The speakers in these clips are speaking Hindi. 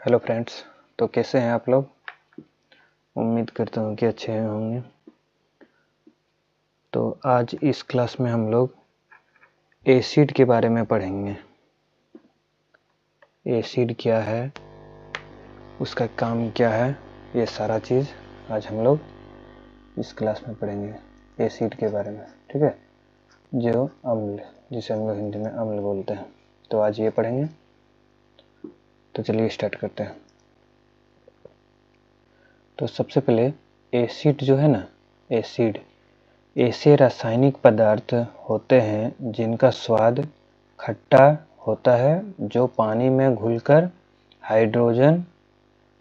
Hello friends. तो कैसे हैं आप लोग? उम्मीद करता हूँ कि अच्छे होंगे। तो आज इस क्लास में हम लोग एसिड के बारे में पढ़ेंगे। एसिड क्या है, उसका काम क्या है, ये सारा चीज़ आज हम लोग इस क्लास में पढ़ेंगे एसिड के बारे में। ठीक है, जो अम्ल, जिसे हम लोग हिंदी में अम्ल बोलते हैं, तो आज ये पढ़ेंगे। तो चलिए स्टार्ट करते हैं। तो सबसे पहले एसिड जो है ना, एसिड ऐसे रासायनिक पदार्थ होते हैं जिनका स्वाद खट्टा होता है, जो पानी में घुलकर हाइड्रोजन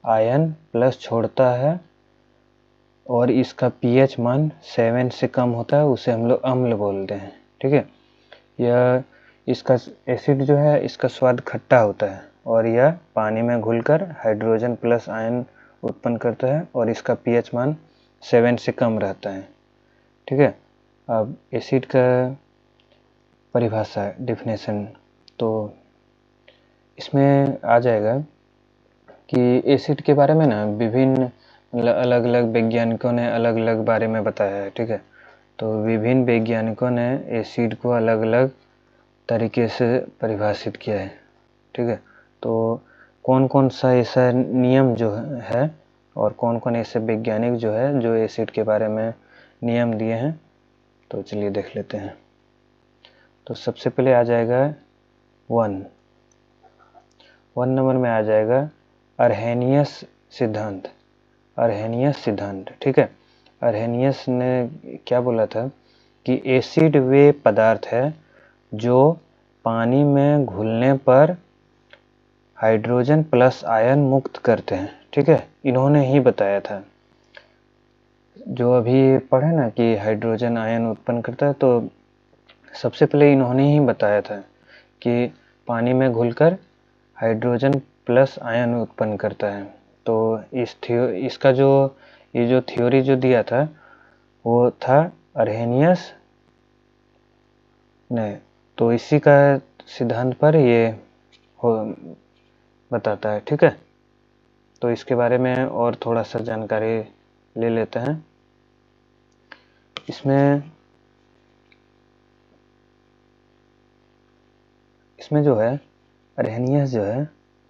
आयन प्लस छोड़ता है और इसका पीएच मान 7 से कम होता है, उसे हम लोग अम्ल बोलते हैं। ठीक है, यह इसका एसिड जो है, इसका स्वाद खट्टा होता है और यह पानी में घुलकर हाइड्रोजन प्लस आयन उत्पन्न करता है और इसका पीएच मान 7 से कम रहता है। ठीक है, अब एसिड का परिभाषा, डेफिनेशन, तो इसमें आ जाएगा कि एसिड के बारे में ना विभिन्न अलग अलग वैज्ञानिकों ने अलग अलग बारे में बताया है। ठीक है, तो विभिन्न वैज्ञानिकों ने एसिड को अलग अलग तरीके से परिभाषित किया है। ठीक है, तो कौन कौन सा ऐसा नियम जो है और कौन कौन ऐसे वैज्ञानिक जो है जो एसिड के बारे में नियम दिए हैं, तो चलिए देख लेते हैं। तो सबसे पहले आ जाएगा 1 नंबर में आ जाएगा अर्हेनियस सिद्धांत। अर्हेनियस सिद्धांत, ठीक है, अर्हेनियस ने क्या बोला था कि एसिड वे पदार्थ है जो पानी में घुलने पर हाइड्रोजन प्लस आयन मुक्त करते हैं। ठीक है, इन्होंने ही बताया था, जो अभी पढ़े ना कि हाइड्रोजन आयन उत्पन्न करता है, तो सबसे पहले इन्होंने ही बताया था कि पानी में घुलकर हाइड्रोजन प्लस आयन उत्पन्न करता है। तो इसका जो ये जो थ्योरी जो दिया था वो था अर्हेनियस ने, तो इसी का सिद्धांत पर ये बताता है। ठीक है, तो इसके बारे में और थोड़ा सा जानकारी ले लेते हैं। इसमें जो है अर्हेनियस जो है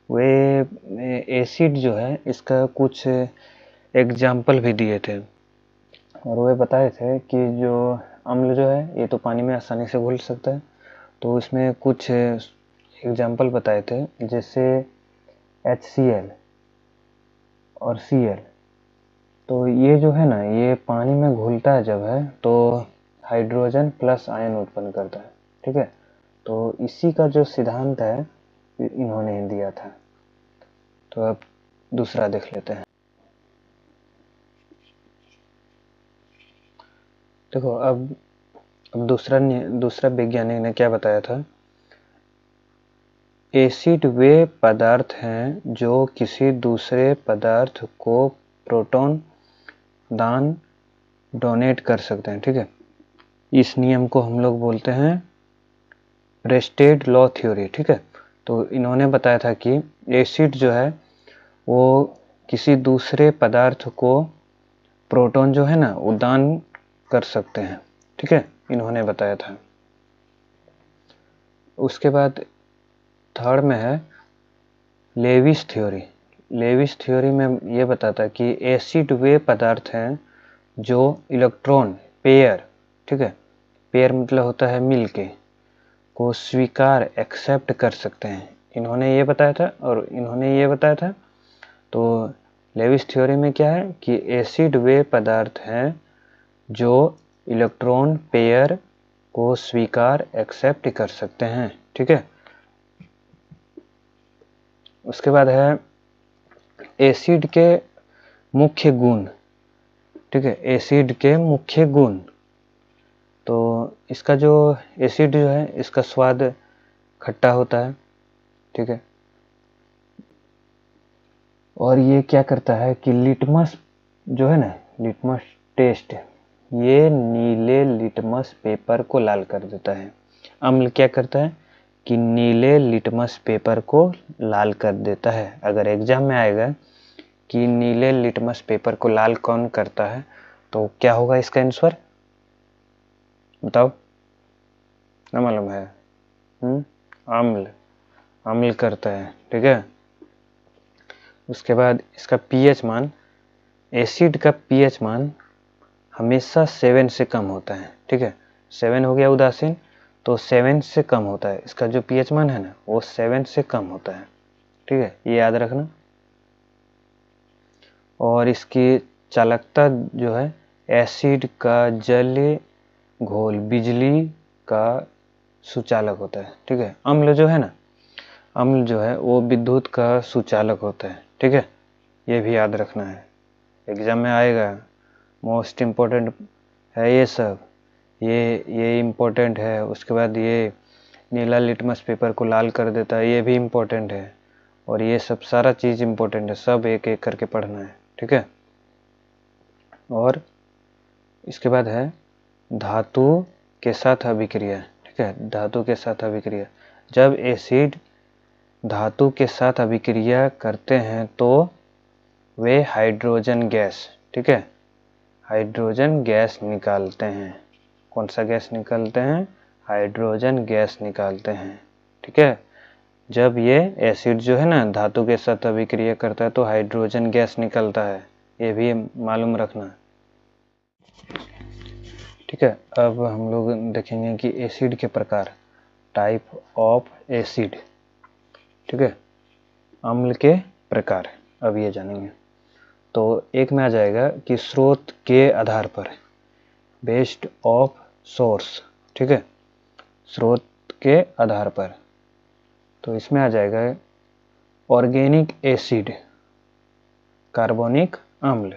वे एसिड जो है इसका कुछ एग्जाम्पल भी दिए थे और वे बताए थे कि जो अम्ल जो है ये तो पानी में आसानी से घुल सकता है, तो इसमें कुछ एग्जाम्पल बताए थे, जैसे HCl और Cl। तो ये जो है ना, ये पानी में घुलता है जब है तो हाइड्रोजन प्लस आयन उत्पन्न करता है। ठीक है, तो इसी का जो सिद्धांत है इन्होंने दिया था। तो अब दूसरा देख लेते हैं। देखो, अब दूसरा वैज्ञानिक ने क्या बताया था, एसिड वे पदार्थ हैं जो किसी दूसरे पदार्थ को प्रोटॉन दान डोनेट कर सकते हैं। ठीक है, इस नियम को हम लोग बोलते हैं ब्रेस्टेड लॉ थ्योरी। ठीक है, तो इन्होंने बताया था कि एसिड जो है वो किसी दूसरे पदार्थ को प्रोटॉन जो है ना वो दान कर सकते हैं। ठीक है, इन्होंने बताया था। उसके बाद थर्ड में है लेविस थ्योरी। लेविस थ्योरी में ये बताता है कि एसिड वे पदार्थ हैं जो इलेक्ट्रॉन पेयर, ठीक है, पेयर मतलब होता है मिलके, को स्वीकार एक्सेप्ट कर सकते हैं। इन्होंने ये बताया था और इन्होंने ये बताया था। तो लेविस थ्योरी में क्या है कि एसिड वे पदार्थ हैं जो इलेक्ट्रॉन पेयर को स्वीकार एक्सेप्ट कर सकते हैं। ठीक है, उसके बाद है एसिड के मुख्य गुण। ठीक है, एसिड के मुख्य गुण, तो इसका जो एसिड जो है इसका स्वाद खट्टा होता है। ठीक है, और ये क्या करता है कि लिटमस जो है ना, लिटमस टेस्ट, ये नीले लिटमस पेपर को लाल कर देता है। अम्ल क्या करता है कि नीले लिटमस पेपर को लाल कर देता है। अगर एग्जाम में आएगा कि नीले लिटमस पेपर को लाल कौन करता है, तो क्या होगा इसका आंसर? बताओ, ना मालूम है? अम्ल, अम्ल करता है, ठीक है। उसके बाद इसका पीएच मान, एसिड का पीएच मान हमेशा 7 से कम होता है, ठीक है। 7 हो गया उदासीन, तो 7 से कम होता है। इसका जो पीएच मान है ना, वो 7 से कम होता है, ठीक है, ये याद रखना। और इसकी चालकता जो है, एसिड का जलीय घोल बिजली का सुचालक होता है, ठीक है। अम्ल जो है ना, अम्ल जो है वो विद्युत का सुचालक होता है, ठीक है। ये भी याद रखना है, एग्जाम में आएगा। मोस्ट इम्पोर्टेंट है ये सब, ये इम्पोर्टेंट है। उसके बाद ये नीला लिटमस पेपर को लाल कर देता है, ये भी इम्पोर्टेंट है। और ये सब सारा चीज़ इम्पोर्टेंट है, सब एक एक करके पढ़ना है, ठीक है। और इसके बाद है धातु के साथ अभिक्रिया, ठीक है। धातु के साथ अभिक्रिया, जब एसिड धातु के साथ अभिक्रिया करते हैं तो वे हाइड्रोजन गैस, ठीक है, हाइड्रोजन गैस निकालते हैं। कौन सा गैस निकालते हैं? हाइड्रोजन गैस निकालते हैं, ठीक है। जब ये एसिड जो है ना धातु के साथ अभिक्रिया करता है तो हाइड्रोजन गैस निकलता है, ये भी मालूम रखना, ठीक है। अब हम लोग देखेंगे कि एसिड के प्रकार, टाइप ऑफ एसिड, ठीक है, अम्ल के प्रकार, अब ये जानेंगे। तो एक में आ जाएगा कि स्रोत के आधार पर, बेस्ड ऑफ सोर्स, ठीक है, स्रोत के आधार पर। तो इसमें आ जाएगा ऑर्गेनिक एसिड, कार्बनिक अम्ल।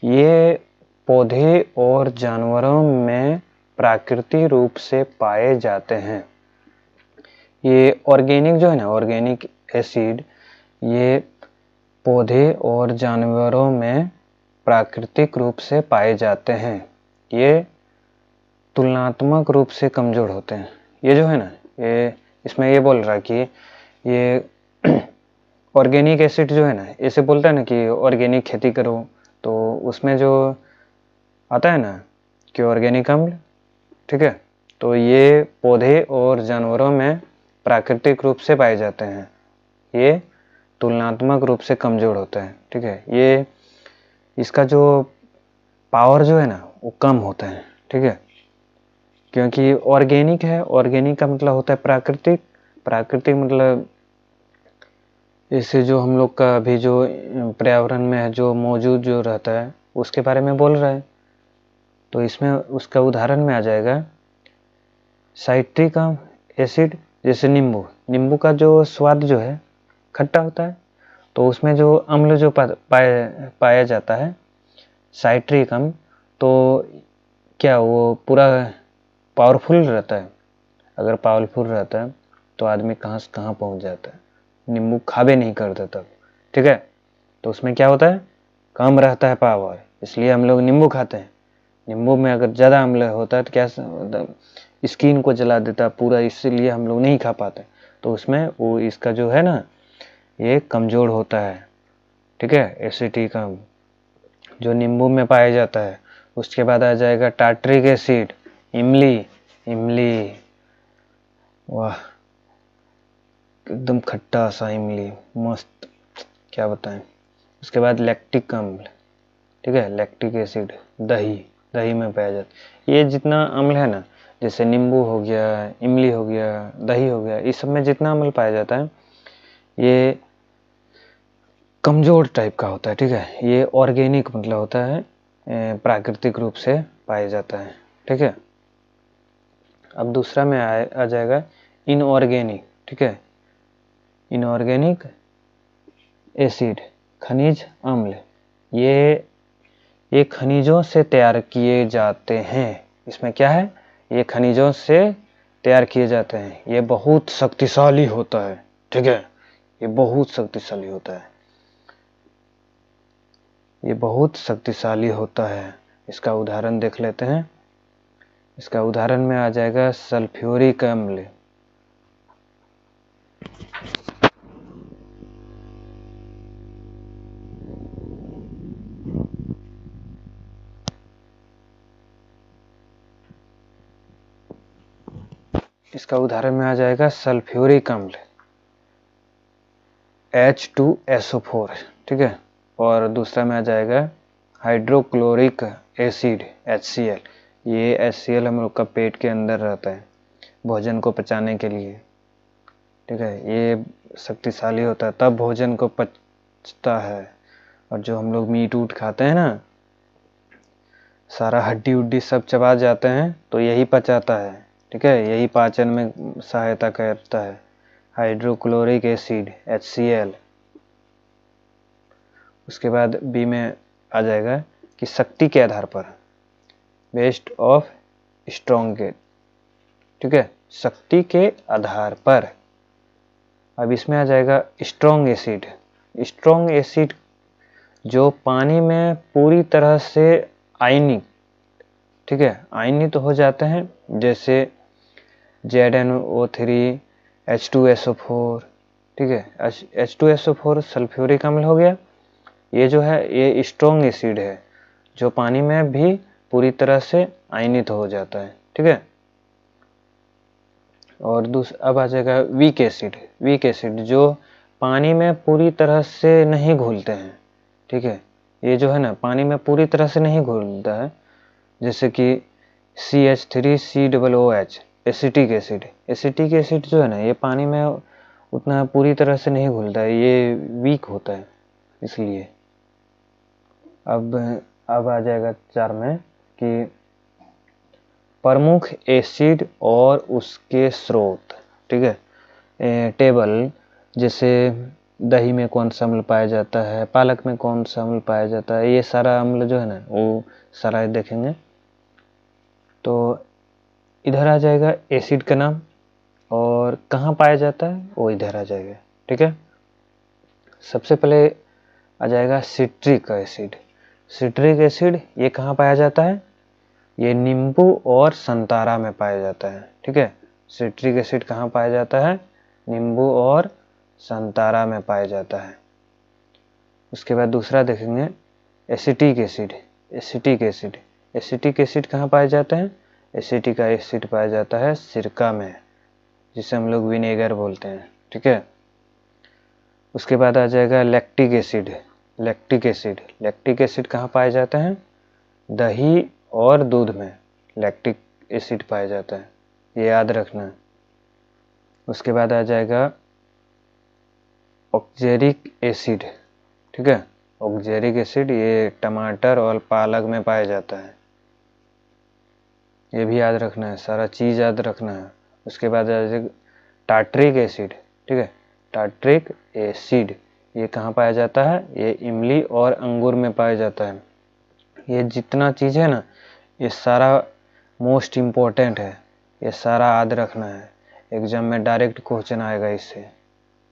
ये पौधे और जानवरों में प्राकृतिक रूप से पाए जाते हैं। ये ऑर्गेनिक जो है ना, ऑर्गेनिक एसिड, ये पौधे और जानवरों में प्राकृतिक रूप से पाए जाते हैं। ये तुलनात्मक रूप से कमजोर होते हैं। ये जो है ना, ये इसमें ये बोल रहा है कि ये ऑर्गेनिक एसिड जो है ना, ऐसे बोलता है ना कि ऑर्गेनिक खेती करो, तो उसमें जो आता है ना कि ऑर्गेनिक अम्ल, ठीक है, तो ये पौधे और जानवरों में प्राकृतिक रूप से पाए जाते हैं। ये तुलनात्मक रूप से कमजोर होता है, ठीक है। ये इसका जो पावर जो है ना वो कम होता है, ठीक है, क्योंकि ऑर्गेनिक है। ऑर्गेनिक का मतलब होता है प्राकृतिक, प्राकृतिक मतलब इससे जो हम लोग का अभी जो पर्यावरण में है जो मौजूद जो रहता है उसके बारे में बोल रहा है। तो इसमें उसका उदाहरण में आ जाएगा साइट्रिक एसिड, जैसे नींबू, नींबू का जो स्वाद जो है खट्टा होता है, तो उसमें जो अम्ल जो पाया जाता है साइट्रिक अम्ल, तो क्या वो पूरा पावरफुल रहता है? अगर पावरफुल रहता है तो आदमी कहाँ से कहाँ पहुँच जाता है, नींबू खाबे नहीं करता तब, ठीक है। तो उसमें क्या होता है, कम रहता है पावर, इसलिए हम लोग नींबू खाते हैं। नींबू में अगर ज़्यादा अम्ल होता है तो क्या स्किन को जला देता है पूरा, इसलिए हम लोग नहीं खा पाते। तो उसमें वो इसका जो है ना ये कमज़ोर होता है, ठीक है, एसिटिक अम्ल जो नींबू में पाया जाता है। उसके बाद आ जाएगा टार्ट्रिक एसिड, इमली, इमली, वाह एकदम खट्टा सा इमली, मस्त, क्या बताएं। उसके बाद लैक्टिक अम्ल, ठीक है, लैक्टिक एसिड, दही, दही में पाया जाता है। ये जितना अम्ल है ना, जैसे नींबू हो गया, इमली हो गया, दही हो गया, इस सब में जितना अम्ल पाया जाता है ये कमजोर टाइप का होता है, ठीक है। ये ऑर्गेनिक मतलब होता है प्राकृतिक रूप से पाया जाता है, ठीक है। अब दूसरा में आ जाएगा इनऑर्गेनिक, ठीक है, इनऑर्गेनिक एसिड, खनिज अम्ल। ये खनिजों से तैयार किए जाते हैं। इसमें क्या है, ये खनिजों से तैयार किए जाते हैं। ये बहुत शक्तिशाली होता है, ठीक है, ये बहुत शक्तिशाली होता है, ये बहुत शक्तिशाली होता है। इसका उदाहरण देख लेते हैं। इसका उदाहरण में आ जाएगा सल्फ्यूरिक अम्ल, इसका उदाहरण में आ जाएगा सल्फ्यूरिक अम्ल H2SO4, ठीक है। और दूसरा में आ जाएगा हाइड्रोक्लोरिक एसिड HCl। ये HCl हम लोग का पेट के अंदर रहता है भोजन को पचाने के लिए, ठीक है। ये शक्तिशाली होता है, तब भोजन को पचता है। और जो हम लोग मीट ऊट खाते हैं ना, सारा हड्डी उड्डी सब चबा जाते हैं, तो यही पचाता है, ठीक है। यही पाचन में सहायता करता है, हाइड्रोक्लोरिक एसिड HCl। उसके बाद बी में आ जाएगा कि शक्ति के आधार पर, बेस्ड ऑफ स्ट्रॉन्गेट, ठीक है, शक्ति के आधार पर। अब इसमें आ जाएगा स्ट्रॉन्ग एसिड। स्ट्रॉन्ग एसिड जो पानी में पूरी तरह से आयनिक, ठीक है, आयनित तो हो जाते हैं, जैसे ZnO3 H2SO4, ठीक है। H2SO4 सल्फ्यूरिक अम्ल हो गया। ये जो है ये स्ट्रॉन्ग एसिड है जो पानी में भी पूरी तरह से आयनित हो जाता है, ठीक है। और अब आ जाएगा वीक एसिड। वीक एसिड जो पानी में पूरी तरह से नहीं घुलते हैं, ठीक है। ये जो है ना पानी में पूरी तरह से नहीं घुलता है, जैसे कि CH3COOH acetic acid. Acetic acid जो है ना ये पानी में उतना पूरी तरह से नहीं घुलता है, ये वीक होता है इसलिए। अब आ जाएगा 4 में कि प्रमुख एसिड और उसके स्रोत, ठीक है। टेबल, जैसे दही में कौन सा अम्ल पाया जाता है, पालक में कौन सा अम्ल पाया जाता है, ये सारा अम्ल जो है ना वो सारा देखेंगे। तो इधर आ जाएगा एसिड का नाम और कहाँ पाया जाता है वो इधर आ जाएगा, ठीक है। सबसे पहले आ जाएगा सिट्रिक एसिड। सिट्रिक एसिड ये कहाँ पाया जाता है, ये नींबू और संतरा में पाया जाता है, ठीक है। सिट्रिक एसिड कहाँ पाया जाता है, नींबू और संतरा में पाया जाता है। उसके बाद दूसरा देखेंगे acetic acid. Acetic acid, acetic acid कहाँ पाया जाता है, एसिटिक एसिड पाया जाता है सिरका में, जिसे हम लोग विनेगर बोलते हैं, ठीक है। उसके बाद आ जाएगा lactic acid. Lactic acid, lactic acid कहाँ पाया जाता है, दही और दूध में लैक्टिक एसिड पाया जाता है, ये याद रखना। उसके बाद आ जाएगा ऑक्जेरिक एसिड, ठीक है। ऑक्जेरिक एसिड ये टमाटर और पालक में पाया जाता है, ये भी याद रखना है, सारा चीज़ याद रखना है। उसके बाद आ जाएगा टार्ट्रिक एसिड, ठीक है। टार्ट्रिक एसिड ये कहाँ पाया जाता है, ये इमली और अंगूर में पाया जाता है। ये जितना चीज़ है ना ये सारा मोस्ट इम्पोर्टेंट है, ये सारा याद रखना है। एग्जाम में डायरेक्ट क्वेश्चन आएगा इससे,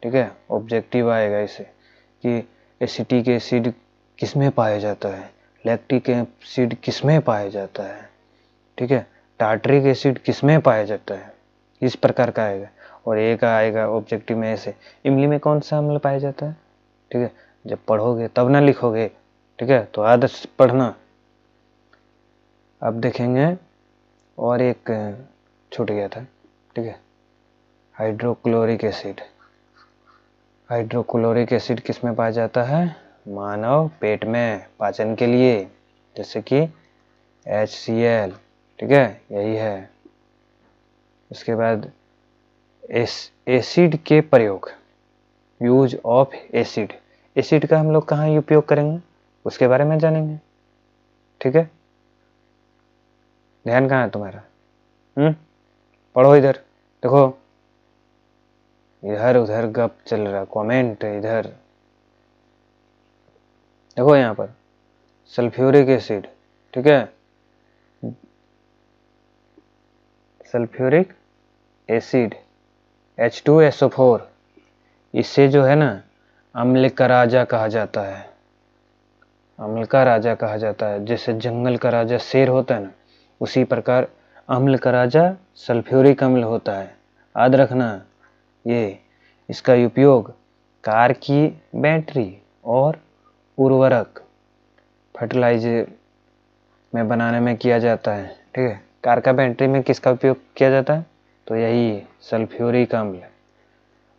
ठीक है, ऑब्जेक्टिव आएगा इससे कि एसिटिक एसिड किस में पाया जाता है, लैक्टिक एसिड किस में पाया जाता है, ठीक है, टार्ट्रिक एसिड किस में पाया जाता है, इस प्रकार का आएगा। और एक आएगा ऑब्जेक्टिव में ऐसे, इमली में कौन सा अम्ल पाया जाता है, ठीक है। जब पढ़ोगे तब ना लिखोगे, ठीक है, तो आदत पढ़ना। अब देखेंगे और एक छूट गया था, ठीक है, हाइड्रोक्लोरिक एसिड। हाइड्रोक्लोरिक एसिड किस में पाया जाता है, मानव पेट में पाचन के लिए, जैसे कि HCl, ठीक है, यही है। उसके बाद एसिड के प्रयोग, यूज ऑफ एसिड। एसिड का हम लोग कहाँ उपयोग करेंगे उसके बारे में जानेंगे, ठीक है। ध्यान कहाँ है तुम्हारा, पढ़ो इधर, देखो इधर उधर गप चल रहा, कमेंट इधर देखो, यहाँ पर सल्फ्यूरिक एसिड, ठीक है, सल्फ्यूरिक एसिड H2SO4, इससे जो है ना अम्ल का राजा कहा जाता है, अम्ल का राजा कहा जाता है। जैसे जंगल का राजा शेर होता है ना, उसी प्रकार अम्ल का राजा सल्फ्यूरिक अम्ल होता है, याद रखना। ये इसका उपयोग कार की बैटरी और उर्वरक फर्टिलाइजर में बनाने में किया जाता है, ठीक है। कार का बैटरी में किसका उपयोग किया जाता है, तो यही सल्फ्यूरिक अम्ल।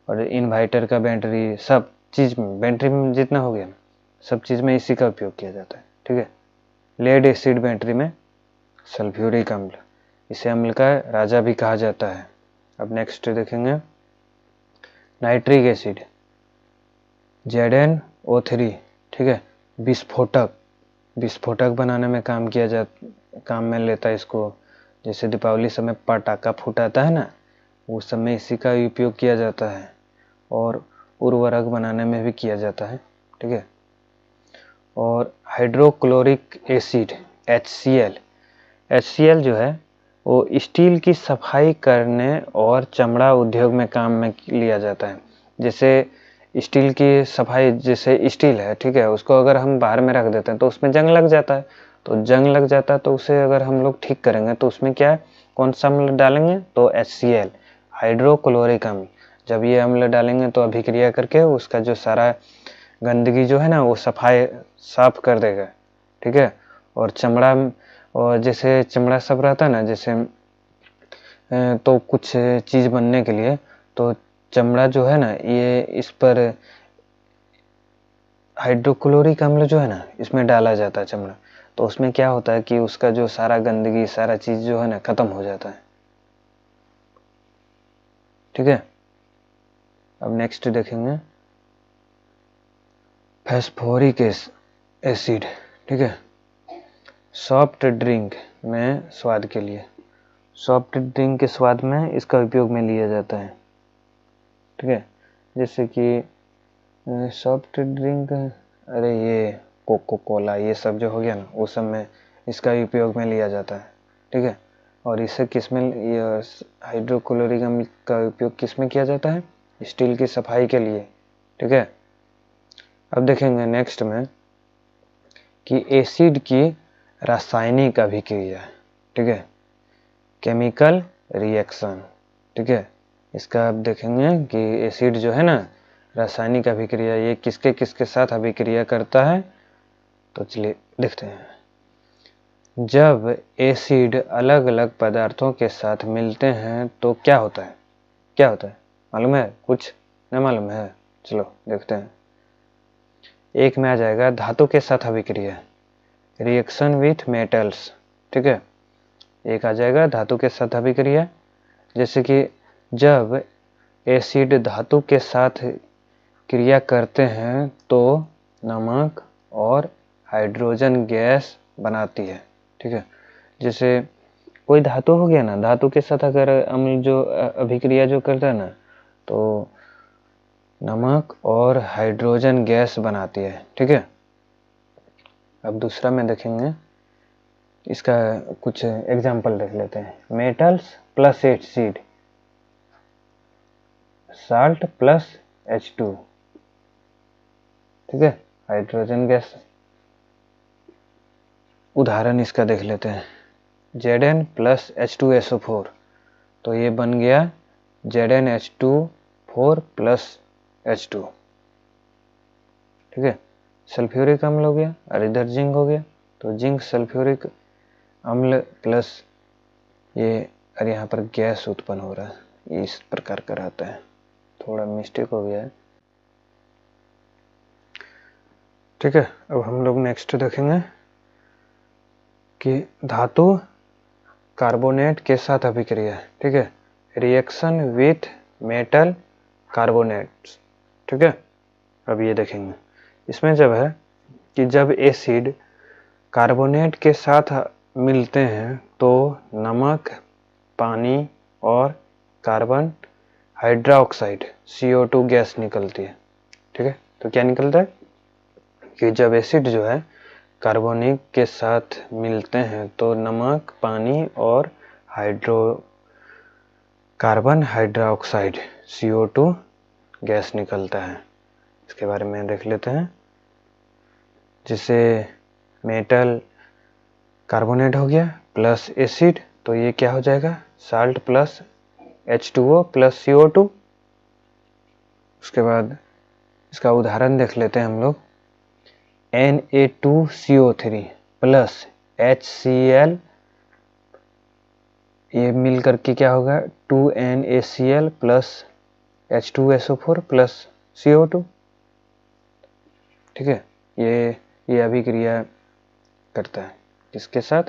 और इन्वर्टर का बैटरी, सब चीज़ में, बैटरी में जितना हो गया ना, सब चीज़ में इसी का उपयोग किया जाता है। ठीक है, लेड एसिड बैटरी में सल्फ्यूरिक अम्ल, इसे अम्ल का राजा भी कहा जाता है। अब नेक्स्ट देखेंगे नाइट्रिक एसिड, ZnO3। ठीक है, विस्फोटक बनाने में काम में लेता है इसको। जैसे दीपावली समय पटाखा फूटाता है ना, उस समय इसी का उपयोग किया जाता है। और उर्वरक बनाने में भी किया जाता है। ठीक है, और हाइड्रोक्लोरिक एसिड HCl जो है वो स्टील की सफाई करने और चमड़ा उद्योग में काम में लिया जाता है। जैसे स्टील की सफाई, जैसे स्टील है, ठीक है, उसको अगर हम बाहर में रख देते हैं तो उसमें जंग लग जाता है। तो उसे अगर हम लोग ठीक करेंगे तो उसमें क्या है, कौन सा अम्ल डालेंगे, तो HCl, हाइड्रोक्लोरिक अम्ल। जब ये अम्ल डालेंगे तो अभिक्रिया करके उसका जो सारा गंदगी जो है ना वो साफ कर देगा। ठीक है, और चमड़ा, और जैसे चमड़ा सब रहता है ना, जैसे तो कुछ चीज़ बनने के लिए तो चमड़ा जो है ना, ये इस पर हाइड्रोक्लोरिक अम्ल जो है ना इसमें डाला जाता है चमड़ा, तो उसमें क्या होता है कि उसका जो सारा गंदगी, सारा चीज़ जो है ना ख़त्म हो जाता है। ठीक है, अब नेक्स्ट देखेंगे फास्फोरिक एसिड। ठीक है, सॉफ्ट ड्रिंक में स्वाद के लिए, सॉफ्ट ड्रिंक के स्वाद में इसका उपयोग में लिया जाता है। ठीक है, जैसे कि सॉफ्ट ड्रिंक, अरे ये कोको कोला, ये सब जो हो गया ना, उस सब में इसका उपयोग में लिया जाता है। ठीक है, और इसे किस में, ये हाइड्रोक्लोरिक अम्ल का उपयोग किस में किया जाता है, स्टील की सफाई के लिए। ठीक है, अब देखेंगे नेक्स्ट में कि एसिड की रासायनिक अभिक्रिया। ठीक है, केमिकल रिएक्शन। ठीक है, इसका अब देखेंगे कि एसिड जो है ना, रासायनिक अभिक्रिया, ये किसके किसके साथ अभिक्रिया करता है, तो चलिए देखते हैं। जब एसिड अलग अलग पदार्थों के साथ मिलते हैं तो क्या होता है, मालूम है, कुछ नहीं मालूम है, चलो देखते हैं। एक में आ जाएगा धातु के साथ अभिक्रिया, रिएक्शन विथ मेटल्स। ठीक है, एक आ जाएगा धातु के साथ अभिक्रिया, जैसे कि जब एसिड धातु के साथ क्रिया करते हैं तो नमक और हाइड्रोजन गैस बनाती है। ठीक है, जैसे कोई धातु हो गया ना, धातु के साथ अगर अम्ल जो अभिक्रिया जो करता है ना, तो नमक और हाइड्रोजन गैस बनाती है। ठीक है, अब दूसरा में देखेंगे, इसका कुछ एग्जाम्पल देख लेते हैं। Metals plus acid, salt plus H2। ठीक है, हाइड्रोजन गैस। उदाहरण इसका देख लेते हैं, Zn प्लस H2SO4, तो ये बन गया ZnH2 4 प्लस H2। ठीक है, सल्फ्यूरिक अम्ल हो गया, और इधर जिंक हो गया, तो जिंक सल्फ्यूरिक अम्ल प्लस ये, और यहाँ पर गैस उत्पन्न हो रहा है, ये इस प्रकार का रहता है, थोड़ा मिस्टेक हो गया है। ठीक है, अब हम लोग नेक्स्ट देखेंगे कि धातु कार्बोनेट के साथ अभिक्रिया। ठीक है, रिएक्शन विथ मेटल कार्बोनेट्स। ठीक है, अब ये देखेंगे, इसमें जब है कि जब एसिड कार्बोनेट के साथ मिलते हैं तो नमक, पानी और कार्बन हाइड्रोक्साइड CO2 गैस निकलती है। ठीक है, तो क्या निकलता है कि जब एसिड जो है कार्बोनिक के साथ मिलते हैं तो नमक, पानी और कार्बन हाइड्रोक्साइड CO2 गैस निकलता है। इसके बारे में देख लेते हैं, जिसे मेटल कार्बोनेट हो गया प्लस एसिड, तो ये क्या हो जाएगा, salt plus H2O plus CO2। उसके बाद इसका उदाहरण देख लेते हैं हम लोग, Na2CO3 प्लस HCl ये मिल करके क्या होगा 2NaCl plus H2SO4 plus CO2। ठीक है, ये अभिक्रिया करता है किसके साथ,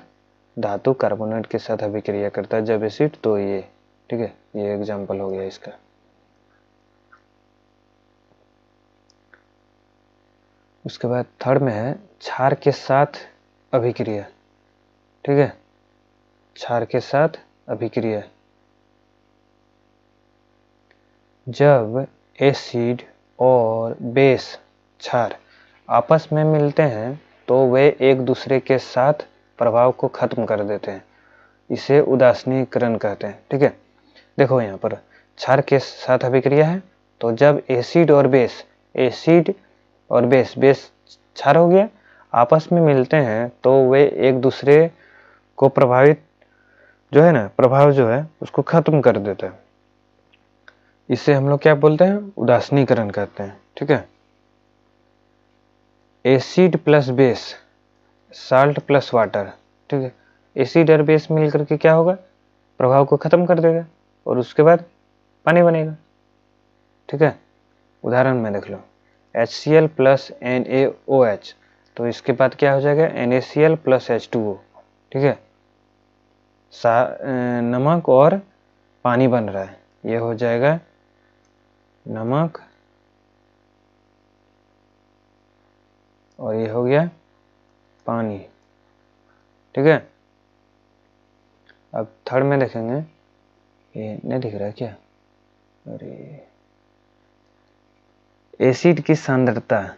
धातु कार्बोनेट के साथ अभिक्रिया करता है जब एसिड, तो ये ठीक है, ये एग्जाम्पल हो गया इसका। उसके बाद थर्ड में है क्षार के साथ अभिक्रिया। ठीक है, क्षार के साथ अभिक्रिया, जब एसिड और बेस क्षार आपस में मिलते हैं तो वे एक दूसरे के साथ प्रभाव को खत्म कर देते हैं, इसे उदासीनीकरण कहते हैं। ठीक है, देखो यहाँ पर क्षार के साथ अभिक्रिया है, तो जब एसिड और बेस क्षार हो गया, आपस में मिलते हैं तो वे एक दूसरे को प्रभाव जो है उसको खत्म कर देते हैं, इसे हम लोग क्या बोलते हैं, उदासीनीकरण कहते हैं। ठीक है, acid plus base, salt plus water. ठीक है, एसिड और बेस मिलकर के क्या होगा, प्रभाव को खत्म कर देगा और उसके बाद पानी बनेगा। ठीक है, उदाहरण में देख लो HCl प्लस NaOH, तो इसके बाद क्या हो जाएगा NaCl प्लस H2O। ठीक है, नमक और पानी बन रहा है, ये हो जाएगा नमक और ये हो गया पानी। ठीक है, अब थर्ड में देखेंगे, ये नहीं दिख रहा है क्या, अरे एसिड की सांद्रता,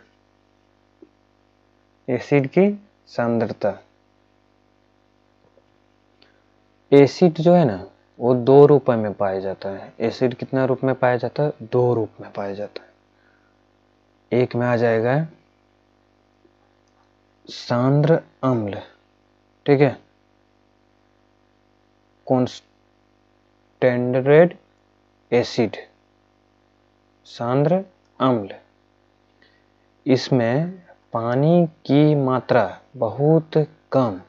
एसिड की सांद्रता। एसिड जो है ना वो दो रूप में पाया जाता है। एसिड कितना रूप में पाया जाता है, दो रूप में पाया जाता है। एक में आ जाएगा सांद्र अम्ल, ठीक है, कॉन्सेंट्रेटेड एसिड, सांद्र अम्ल। इसमें पानी की मात्रा बहुत कम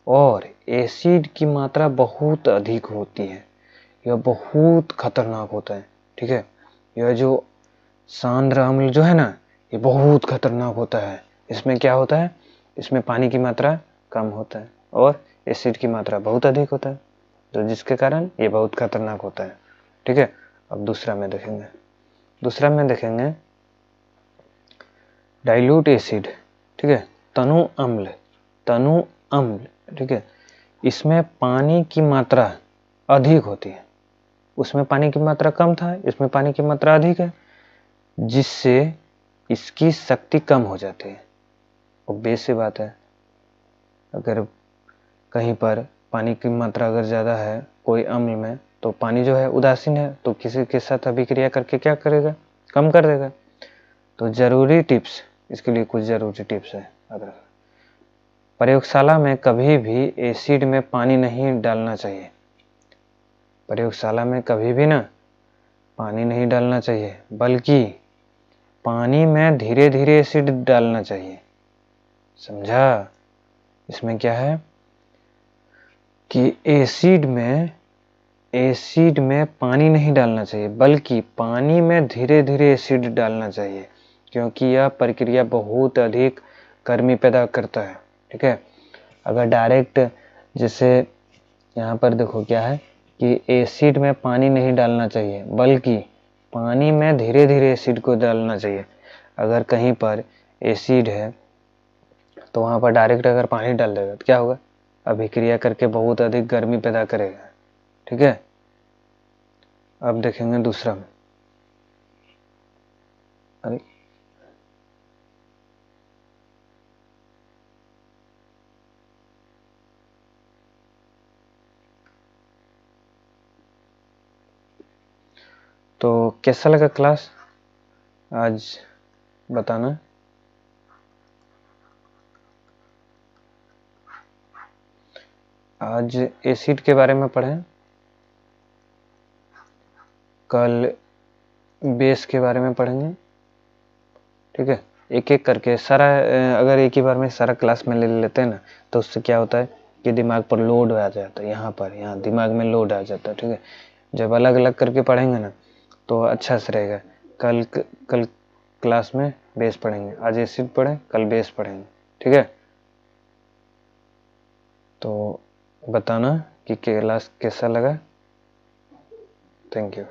और एसिड की मात्रा बहुत अधिक होती है, यह बहुत खतरनाक होता है। ठीक है, यह जो सांद्र अम्ल जो है ना ये बहुत खतरनाक होता है। इसमें क्या होता है, इसमें पानी की मात्रा कम होता है और एसिड की मात्रा बहुत अधिक होता है, तो जिसके कारण ये बहुत खतरनाक होता है। ठीक है, अब दूसरा में देखेंगे डाइल्यूट एसिड। ठीक है, तनु अम्ल, ठीक है, इसमें पानी की मात्रा अधिक होती है, उसमें पानी की मात्रा कम था, इसमें पानी की मात्रा अधिक है, जिससे इसकी शक्ति कम हो जाती है। ऑब्वियस सी बात है, अगर कहीं पर पानी की मात्रा अगर ज़्यादा है कोई अम्ल में, तो पानी जो है उदासीन है, तो किसी के साथ अभिक्रिया करके क्या करेगा, कम कर देगा। तो जरूरी टिप्स, इसके लिए कुछ जरूरी टिप्स है। अगर प्रयोगशाला में कभी भी एसिड में पानी नहीं डालना चाहिए, प्रयोगशाला में कभी भी ना पानी नहीं डालना चाहिए, बल्कि पानी में धीरे धीरे एसिड डालना चाहिए। समझा, इसमें क्या है कि एसिड में पानी नहीं डालना चाहिए, बल्कि पानी में धीरे धीरे एसिड डालना चाहिए, क्योंकि यह प्रक्रिया बहुत अधिक गर्मी पैदा करता है। ठीक है, अगर डायरेक्ट, जैसे यहाँ पर देखो क्या है कि एसिड में पानी नहीं डालना चाहिए, बल्कि पानी में धीरे धीरे एसिड को डालना चाहिए। अगर कहीं पर एसिड है तो वहाँ पर डायरेक्ट अगर पानी डाल देगा तो क्या होगा, अभिक्रिया करके बहुत अधिक गर्मी पैदा करेगा। ठीक है, अब देखेंगे दूसरा में, अरे तो कैसा लगा क्लास आज, बताना। आज एसिड के बारे में पढ़ें, कल बेस के बारे में पढ़ेंगे। ठीक है, एक एक करके सारा, अगर एक ही बार में सारा क्लास में ले लेते हैं ना, तो उससे क्या होता है कि दिमाग पर लोड आ जाता है, यहाँ दिमाग में लोड आ जाता है। ठीक है, जब अलग अलग करके पढ़ेंगे ना तो अच्छा से रहेगा। कल क्लास में बेस पढ़ेंगे, आज एसिड पढ़ें, कल बेस पढ़ेंगे। ठीक है, तो बताना कि क्लास कैसा लगा। Thank you.